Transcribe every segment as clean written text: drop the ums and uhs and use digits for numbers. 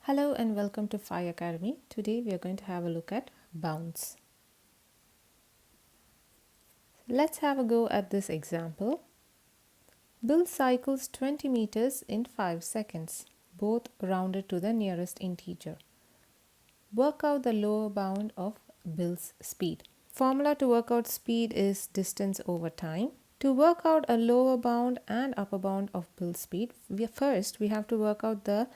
Hello and welcome to Phi Academy. Today we are going to have a look at bounds. Let's have a go at this example. Bill cycles 20 meters in 5 seconds, both rounded to the nearest integer. Work out the lower bound of Bill's speed. Formula to work out speed is distance over time. To work out a lower bound and upper bound of Bill's speed, we have to work out the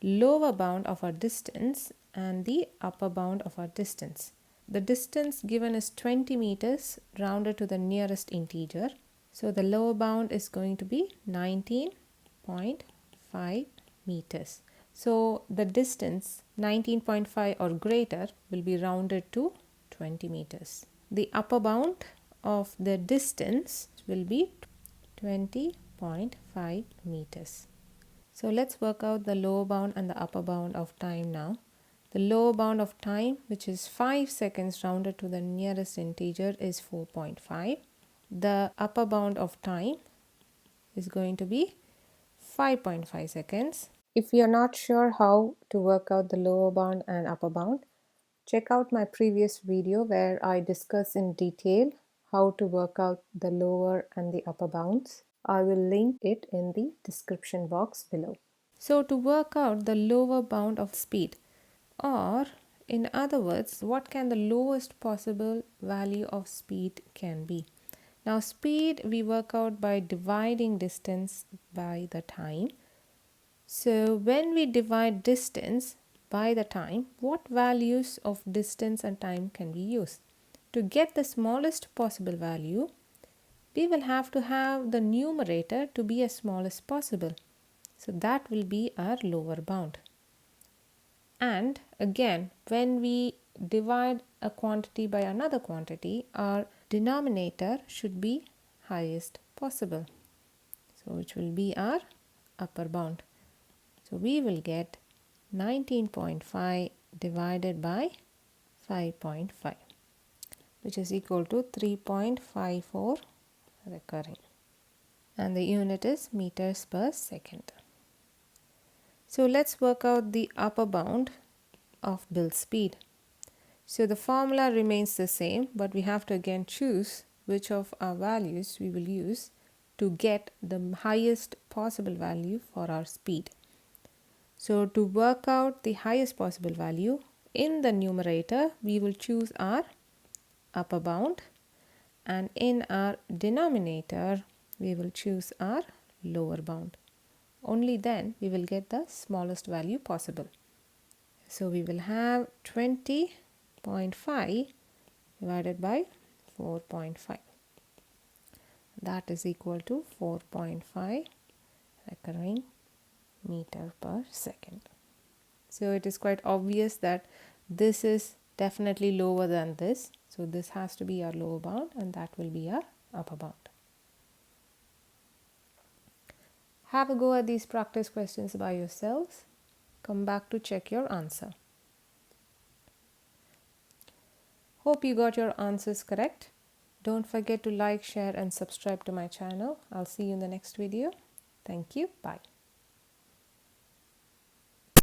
lower bound of our distance and the upper bound of our distance. The distance given is 20 meters rounded to the nearest integer. So the lower bound is going to be 19.5 meters. So the distance 19.5 or greater will be rounded to 20 meters. The upper bound of the distance will be 20.5 meters. So let's work out the lower bound and the upper bound of time now. The lower bound of time, which is 5 seconds rounded to the nearest integer, is 4.5. The upper bound of time is going to be 5.5 seconds. If you are not sure how to work out the lower bound and upper bound, check out my previous video where I discuss in detail how to work out the lower and the upper bounds. I will link it in the description box below. So to work out the lower bound of speed, or in other words, what can the lowest possible value of speed can be? Now speed we work out by dividing distance by the time. So when we divide distance by the time, what values of distance and time can we use? To get the smallest possible value, we will have to have the numerator to be as small as possible. So that will be our lower bound. And again, when we divide a quantity by another quantity, our denominator should be highest possible. So which will be our upper bound. So we will get 19.5 divided by 5.5, which is equal to 3.54 recurring. And the unit is meters per second. So let's work out the upper bound of Bill's speed. So the formula remains the same, but we have to again choose which of our values we will use to get the highest possible value for our speed. So to work out the highest possible value, in the numerator we will choose our upper bound, and in our denominator we will choose our lower bound. Only then we will get the smallest value possible. So we will have 20.5 divided by 4.5. That is equal to 4.5 recurring meter per second. So it is quite obvious that this is definitely lower than this. So this has to be our lower bound and that will be our upper bound. Have a go at these practice questions by yourselves. Come back to check your answer. Hope you got your answers correct. Don't forget to like, share and subscribe to my channel. I'll see you in the next video. Thank you. Bye.